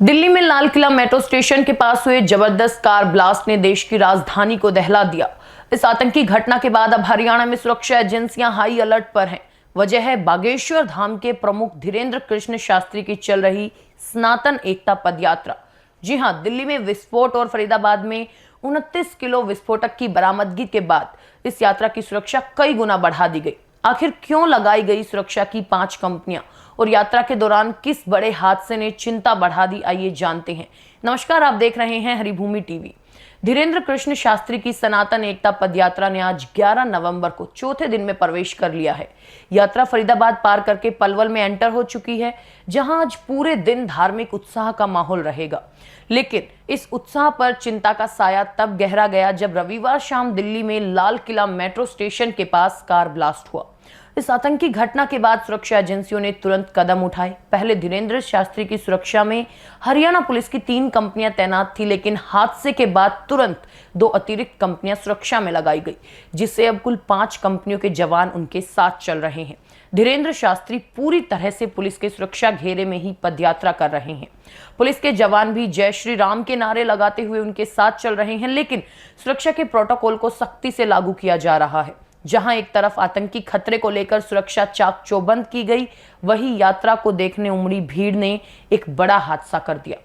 दिल्ली में Lal Qila metro station के पास हुए जबरदस्त कार ब्लास्ट ने देश की राजधानी को दहला दिया। इस आतंकी घटना के बाद अब हरियाणा में सुरक्षा एजेंसियां हाई अलर्ट पर हैं। वजह है बागेश्वर धाम के प्रमुख धीरेंद्र कृष्ण शास्त्री की चल रही सनातन एकता पदयात्रा। जी हां, दिल्ली में विस्फोट और फरीदाबाद में 29 किलो विस्फोटक की बरामदगी के बाद इस यात्रा की सुरक्षा कई गुना बढ़ा दी गई। आखिर क्यों लगाई गई सुरक्षा की 5 कंपनियां और यात्रा के दौरान किस बड़े हादसे ने चिंता बढ़ा दी, आइए जानते हैं। नमस्कार, आप देख रहे हैं हरिभूमि टीवी। धीरेंद्र कृष्ण शास्त्री की सनातन एकता पदयात्रा ने आज 11 नवंबर को चौथे दिन में प्रवेश कर लिया है। यात्रा फरीदाबाद पार करके पलवल में एंटर हो चुकी है, जहां आज पूरे दिन धार्मिक उत्साह का माहौल रहेगा। लेकिन इस उत्साह पर चिंता का साया तब गहरा गया जब रविवार शाम दिल्ली में लाल किला मेट्रो स्टेशन के पास कार ब्लास्ट हुआ। इस आतंकी घटना के बाद सुरक्षा एजेंसियों ने तुरंत कदम उठाए। पहले धीरेंद्र शास्त्री की सुरक्षा में हरियाणा पुलिस की 3 कंपनियां तैनात थी, लेकिन हादसे के बाद तुरंत 2 अतिरिक्त कंपनियां सुरक्षा में लगाई गई, जिससे अब कुल 5 कंपनियों के जवान उनके साथ चल रहे हैं। धीरेंद्र शास्त्री पूरी तरह से पुलिस के सुरक्षा घेरे में ही पदयात्रा कर रहे हैं। पुलिस के जवान भी जय श्री राम के नारे लगाते हुए उनके साथ चल रहे हैं, लेकिन सुरक्षा के प्रोटोकॉल को सख्ती से लागू किया जा रहा है। जहां एक तरफ आतंकी खतरे को लेकर सुरक्षा चाक चौबंद की गई, वहीं यात्रा को देखने उमड़ी भीड़ ने एक बड़ा हादसा कर दिया।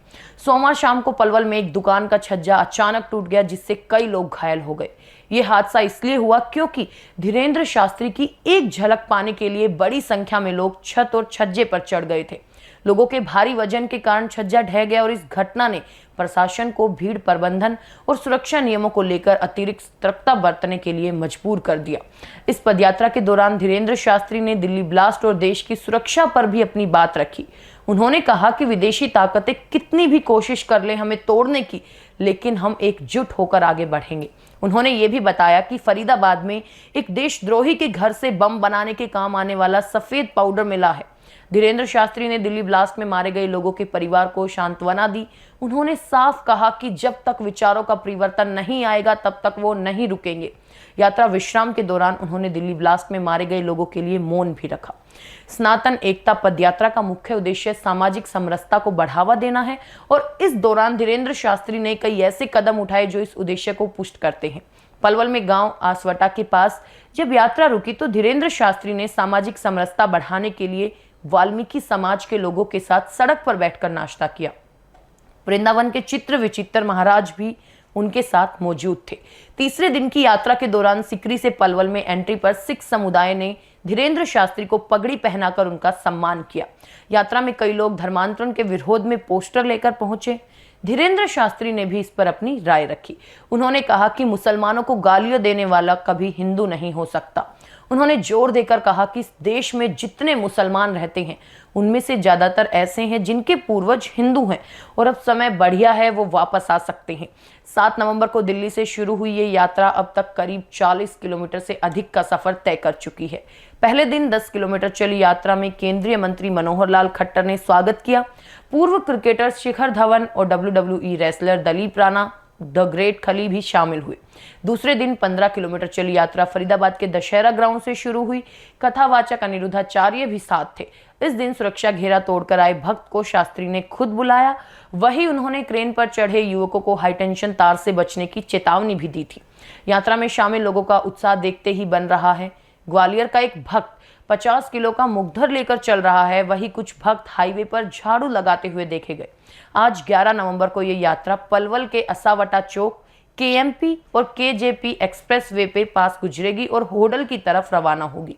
सोमवार शाम को पलवल में एक दुकान का छज्जा अचानक टूट गया, जिससे कई लोग घायल हो गए। यह हादसा इसलिए हुआ क्योंकि धीरेंद्र शास्त्री की एक झलक पाने के लिए बड़ी संख्या में लोग छत और छज्जे पर चढ़ गए थे। लोगों के भारी वजन के कारण छज्जा ढह गया और इस घटना ने प्रशासन को भीड़ प्रबंधन और सुरक्षा नियमों को लेकर अतिरिक्त सतर्कता बरतने के लिए मजबूर कर दिया। इस पदयात्रा के दौरान धीरेंद्र शास्त्री ने दिल्ली ब्लास्ट और देश की सुरक्षा पर भी अपनी बात रखी। उन्होंने कहा कि विदेशी ताकतें कितनी भी कोशिश कर लें हमें तोड़ने की, लेकिन हम एकजुट होकर आगे बढ़ेंगे। उन्होंने ये भी बताया कि फरीदाबाद में एक देशद्रोही के घर से बम बनाने के काम आने वाला सफेद पाउडर मिला है। धीरेंद्र शास्त्री ने दिल्ली ब्लास्ट में मारे गए लोगों के परिवार को सांत्वना दी। उन्होंने साफ कहा कि जब तक विचारों का परिवर्तन नहीं आएगा तब तक वो नहीं रुकेंगे। यात्रा विश्राम के दौरान उन्होंने दिल्ली ब्लास्ट में मारे गए लोगों के लिए मौन भी रखा। सनातन एकता पदयात्रा का मुख्य उद्देश्य सामाजिक समरसता को बढ़ावा देना है और इस दौरान धीरेंद्र शास्त्री ने कई ऐसे कदम उठाए जो इस उद्देश्य को पुष्ट करते हैं। पलवल में गांव आसवटा के पास जब यात्रा रुकी तो धीरेंद्र शास्त्री ने सामाजिक समरसता बढ़ाने के लिए वाल्मीकि समाज के लोगों के साथ सड़क पर बैठकर नाश्ता किया। वृंदावन के चित्र विचित्र महाराज भी उनके साथ मौजूद थे। तीसरे दिन की यात्रा के दौरान सिकरी से पलवल में एंट्री पर सिख समुदाय ने धीरेंद्र शास्त्री को पगड़ी पहनाकर उनका सम्मान किया। यात्रा में कई लोग धर्मांतरण के विरोध में पोस्टर लेकर पहुंचे। धीरेंद्र शास्त्री ने भी इस पर अपनी राय रखी। उन्होंने कहा कि मुसलमानों को गालियां देने वाला कभी हिंदू नहीं हो सकता। उन्होंने जोर देकर कहा कि इस देश में जितने मुसलमान रहते हैं उनमें से ज्यादातर ऐसे हैं जिनके पूर्वज हिंदू हैं और अब समय बढ़िया है, वो वापस आ सकते हैं। 7 नवंबर को दिल्ली से शुरू हुई ये यात्रा अब तक करीब 40 किलोमीटर से अधिक का सफर तय कर चुकी है। पहले दिन 10 किलोमीटर चली यात्रा में केंद्रीय मंत्री मनोहर लाल खट्टर ने स्वागत किया। पूर्व क्रिकेटर शिखर धवन और WWE wrestler Dilip Rana the great खली भी शामिल हुए। दूसरे दिन 15 किलोमीटर चली यात्रा फरीदाबाद के दशहरा ग्राउंड से शुरू हुई। कथावाचक अनिरुद्धाचार्य भी साथ थे। इस दिन सुरक्षा घेरा तोड़कर आए भक्त को शास्त्री ने खुद बुलाया। वहीं उन्होंने क्रेन पर चढ़े युवकों को हाईटेंशन तार से बचने की चेतावनी भी दी थी। यात्रा में शामिल लोगों का उत्साह देखते ही बन रहा है। ग्वालियर का एक भक्त 50 किलो का मुखधर लेकर चल रहा है, वहीं कुछ भक्त हाईवे पर झाड़ू लगाते हुए देखे गए। आज 11 नवंबर को यह यात्रा पलवल के असावटा चौक, KMP और KJP एक्सप्रेस वे पे पास गुजरेगी और होडल की तरफ रवाना होगी,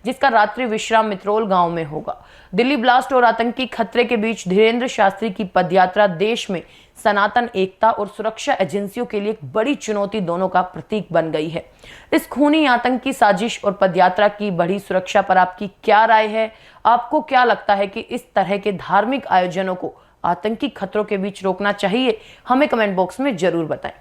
जिसका रात्रि विश्राम मित्रोल गांव में होगा। दिल्ली ब्लास्ट और आतंकी खतरे के बीच धीरेंद्र शास्त्री की पदयात्रा देश में सनातन एकता और सुरक्षा एजेंसियों के लिए एक बड़ी चुनौती दोनों का प्रतीक बन गई है। इस खूनी आतंकी साजिश और पदयात्रा की बढ़ी सुरक्षा पर आपकी क्या राय है? आपको क्या लगता है कि इस तरह के धार्मिक आयोजनों को आतंकी खतरों के बीच रोकना चाहिए? हमें कमेंट बॉक्स में जरूर बताएं।